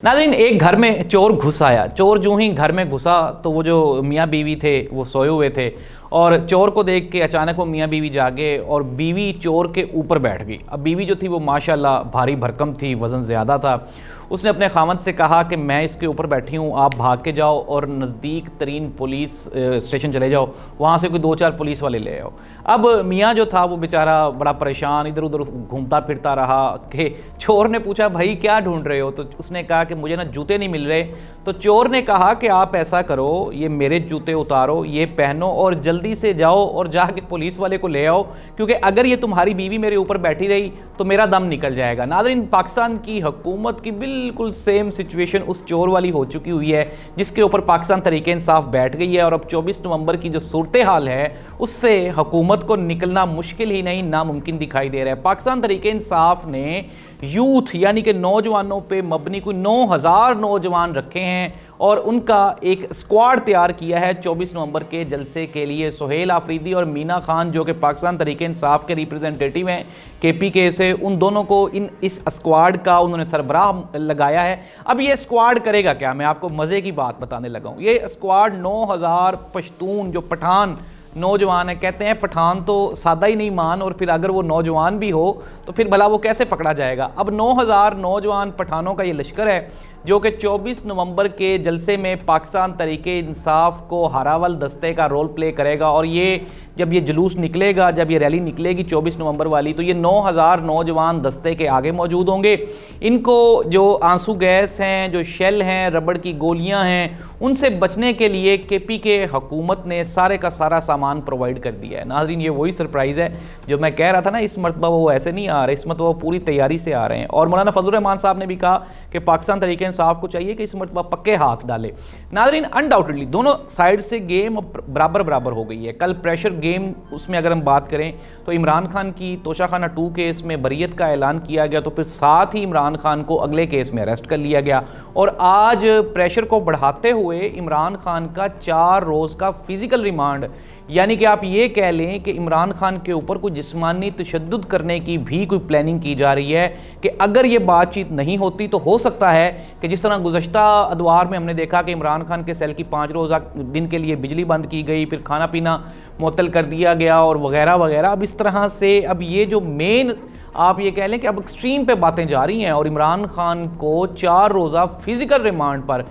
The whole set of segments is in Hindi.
नाज़रीन, एक घर में चोर घुस आया। चोर जो ही घर में घुसा तो वो जो मियाँ बीवी थे वो सोए हुए थे और चोर को देख के अचानक वो मियाँ बीवी जागे और बीवी चोर के ऊपर बैठ गई। अब बीवी जो थी वो माशाल्लाह भारी भरकम थी, वज़न ज़्यादा था। उसने अपने खामद से कहा कि मैं इसके ऊपर बैठी हूँ, आप भाग के जाओ और नज़दीक तरीन पुलिस स्टेशन चले जाओ, वहाँ से कोई 2-4 पुलिस वाले ले आओ। अब मियाँ जो था वो बेचारा बड़ा परेशान इधर उधर घूमता फिरता रहा कि चोर ने पूछा भाई क्या ढूंढ रहे हो, तो उसने कहा कि मुझे ना जूते नहीं मिल रहे। तो चोर ने कहा कि आप ऐसा करो, ये मेरे जूते उतारो, ये पहनो और जल्दी से जाओ और जाके पुलिस वाले को ले आओ, क्योंकि अगर ये तुम्हारी बीवी मेरे ऊपर बैठी रही तो मेरा दम निकल जाएगा। नाज़रीन, पाकिस्तान की हुकूमत की बिल्कुल सेम सिचुएशन उस चोर वाली हो चुकी हुई है जिसके ऊपर पाकिस्तान तहरीक इंसाफ बैठ गई है और अब 24 नवंबर की जो सूरत हाल है उससे हुकूमत को निकलना मुश्किल ही नहीं नामुमकिन दिखाई दे रहा है। पाकिस्तान तहरीक इंसाफ ने यूथ यानी कि नौजवानों पे मबनी कोई 9000 नौजवान रखे हैं और उनका एक स्क्वाड तैयार किया है 24 नवंबर के जलसे के लिए। सुहेल आफरीदी और मीना खान जो कि पाकिस्तान तहरीक इंसाफ के रिप्रेजेंटेटिव हैं KPK से, उन दोनों को इस स्क्वाड का उन्होंने सरबराह लगाया है। अब ये स्क्वाड करेगा क्या, मैं आपको मज़े की बात बताने लगा हूँ। ये स्क्वाड 9000 पश्तून जो पठान नौजवान है, कहते हैं पठान तो सादा ही नहीं मान, और फिर अगर वो नौजवान भी हो तो फिर भला वो कैसे पकड़ा जाएगा। अब 9000 नौजवान पठानों का ये लश्कर है जो कि 24 नवंबर के जलसे में पाकिस्तान तहरीके इंसाफ को हरावल दस्ते का रोल प्ले करेगा। और ये जब ये जुलूस निकलेगा, जब ये रैली निकलेगी 24 नवंबर वाली, तो ये 9000 नौजवान दस्ते के आगे मौजूद होंगे। इनको जो आंसू गैस हैं, जो शेल हैं, रबड़ की गोलियां हैं, उनसे बचने के लिए KPK हुकूमत ने सारे का सारा सामान प्रोवाइड कर दिया है। नाज़रीन, ये वही सरप्राइज़ है जो मैं कह रहा था ना, इस मरतबा वो ऐसे नहीं आ रहे, इस मरतबा वो पूरी तैयारी से आ रहे हैं। और मौलाना फजलुर रहमान साहब ने भी कहा कि पाकिस्तान तहरीक इंसाफ को चाहिए कि इस मरतबा पक्के हाथ डाले। नाज़रीन, अनडाउटेडली दोनों साइड से गेम बराबर बराबर हो गई है। कल प्रेशर गेम उसमें अगर हम बात करें तो इमरान खान की तोशाखाना 2 केस में बरीयत का ऐलान किया गया, तो फिर साथ ही इमरान खान को अगले केस में अरेस्ट कर लिया गया। और आज प्रेशर को बढ़ाते हुए इमरान खान का 4 रोज़ का फिजिकल रिमांड, यानी कि आप ये कह लें कि इमरान खान के ऊपर कोई जिस्मानी तशद्दुद करने की भी कोई प्लानिंग की जा रही है कि अगर ये बातचीत नहीं होती तो हो सकता है कि जिस तरह गुज़श्ता अदवार में हमने देखा कि इमरान खान के सेल की 5 रोज़ा दिन के लिए बिजली बंद की गई, फिर खाना पीना मुअत्तल कर दिया गया और वगैरह वगैरह। अब इस तरह से अब ये जो मेन आप ये कह लें कि अब एक्सट्रीम पे बातें जा रही हैं और इमरान खान को 4 रोज़ा फिजिकल रिमांड पर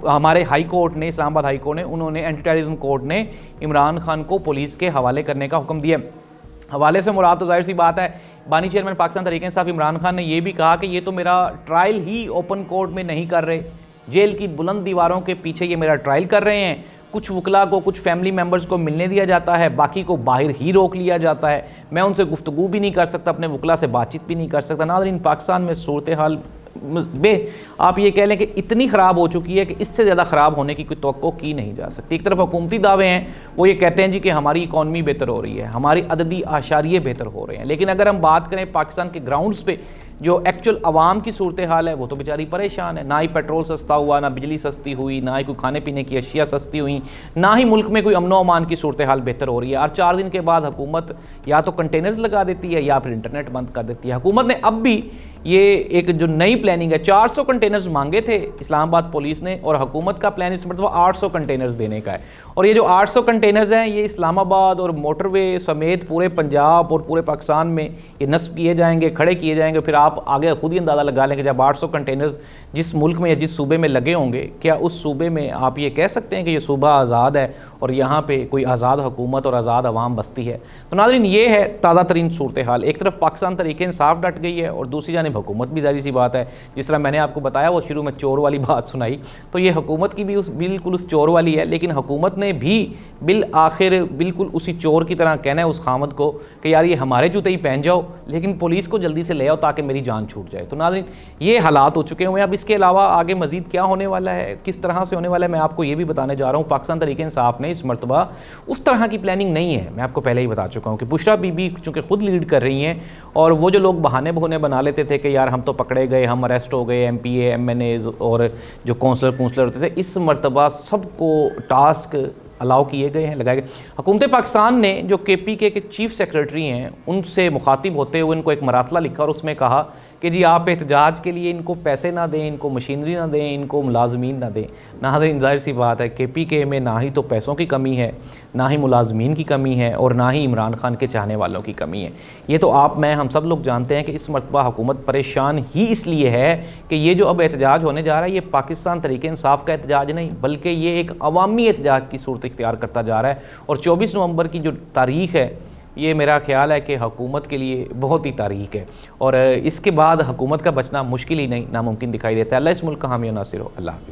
हमारे हाई कोर्ट ने, इस्लामाबाद हाई कोर्ट ने, उन्होंने एंटी टेररिज्म कोर्ट ने इमरान खान को पुलिस के हवाले करने का हुक्म दिया। हवाले से मुराद तो जाहिर सी बात है, बानी चेयरमैन पाकिस्तान तहरीक इंसाफ इमरान खान ने यह भी कहा कि ये तो मेरा ट्रायल ही ओपन कोर्ट में नहीं कर रहे, जेल की बुलंद दीवारों के पीछे ये मेरा ट्रायल कर रहे हैं। कुछ वकला को, कुछ फैमिली मेम्बर्स को मिलने दिया जाता है, बाकी को बाहर ही रोक लिया जाता है। मैं उनसे गुफ्तगू भी नहीं कर सकता, अपने वकला से बातचीत भी नहीं कर सकता। नाज़रीन, पाकिस्तान में सूरत हाल आप ये कह लें कि इतनी ख़राब हो चुकी है कि इससे ज़्यादा ख़राब होने की कोई तवक्को की नहीं जा सकती। एक तरफ हुकूमती दावे हैं, वो ये कहते हैं जी कि हमारी इकॉनमी बेहतर हो रही है, हमारी अददी आशारिये बेहतर हो रहे हैं, लेकिन अगर हम बात करें पाकिस्तान के ग्राउंड्स पे जो एक्चुअल आवाम की सूरत हाल है वो तो बेचारी परेशान है। ना ही पेट्रोल सस्ता हुआ, ना बिजली सस्ती हुई, ना ही कोई खाने पीने की अशिया सस्ती हुई, ना ही मुल्क में कोई अमनो अमान की सूरत हाल बेहतर हो रही है। और 4 दिन के बाद हुकूमत या तो कंटेनर्स लगा देती है या फिर इंटरनेट बंद कर देती है। हुकूमत ने अब भी ये एक जो नई प्लानिंग है, 400 कंटेनर्स मांगे थे इस्लामाबाद पुलिस ने और हुकूमत का प्लान इस मतलब 800 कंटेनर्स देने का है। और ये जो 800 कंटेनर्स हैं ये इस्लामाबाद और मोटरवे समेत पूरे पंजाब और पूरे पाकिस्तान में ये नस्ब किए जाएंगे, खड़े किए जाएंगे। फिर आप आगे खुद ही अंदाज़ा लगा लें कि जब 800 कंटेनर्स जिस मुल्क में या जिस सूबे में लगे होंगे, क्या उस सूबे में आप ये कह सकते हैं कि ये सूबा आज़ाद है और यहाँ पे कोई आज़ाद हुकूमत और आज़ाद अवाम बसती है। तो नाज़रीन, ये है ताज़ा तरीन सूरत हाल। एक तरफ पाकिस्तान तहरीक इंसाफ डट गई है और दूसरी जानिब हुकूमत भी, जाहिर सी बात है, जिस तरह मैंने आपको बताया वो शुरू में चोर वाली बात सुनाई, तो ये हुकूमत की भी बिल्कुल उस चोर वाली है। लेकिन हुकूमत ने भी बिल आखिर बिल्कुल उसी चोर की तरह कहना है उस खामद को कि यार ये हमारे जूते ही पहन जाओ, लेकिन पुलिस को जल्दी से ले आओ ताकि मेरी जान छूट जाए। तो नाज़रीन, ये हालात हो चुके हुए हैं। अब इसके अलावा आगे मज़ीद क्या होने वाला है, किस तरह से होने वाला है, मैं आपको ये भी बताने जा रहा हूँ। पाकिस्तान तहरीक इंसाफ ने इस मरतबा उस तरह की प्लानिंग नहीं है, मैं आपको पहले ही बता चुका हूँ कि बुशरा बीबी चूँकि खुद लीड कर रही हैं और वो जो लोग बहाने बहाने बना लेते थे कि यार हम तो पकड़े गए, हम अरेस्ट हो गए, MPA MNAs और जो काउंसलर होते थे, इस मरतबा सबको टास्क अलाउ किए गए हैं, लगाए गए। हुकूमत पाकिस्तान ने जो KPK के चीफ सेक्रेटरी हैं उनसे मुखातिब होते हुए उनको एक मरासला लिखा और उसमें कहा कि जी आप एहतजाज के लिए इनको पैसे ना दें, इनको मशीनरी ना दें, इनको मुलाजमीन ना दें। नाज़रीन, ज़ाहिर सी बात है KPK में ना ही तो पैसों की कमी है, ना ही मुलाजमीन की कमी है, और ना ही इमरान खान के चाहने वालों की कमी है। ये तो आप, मैं, हम सब लोग जानते हैं कि इस मरतबा हुकूमत परेशान ही इसलिए है कि ये जो अब एहतजाज होने जा रहा है, ये पाकिस्तान तरीके इंसाफ का एहतजाज नहीं, बल्कि ये एक अवामी एहतजाज की सूरत इख्तियार करता जा रहा है। और 24 नवंबर की जो तारीख़ है, ये मेरा ख्याल है कि हुकूमत के लिए बहुत ही तारीख है, और इसके बाद हुकूमत का बचना मुश्किल ही नहीं, नामुमकिन दिखाई देता है। अल्लाह इस मुल्क का हामी और नासिर हो। अल्लाह हाफ़िज़।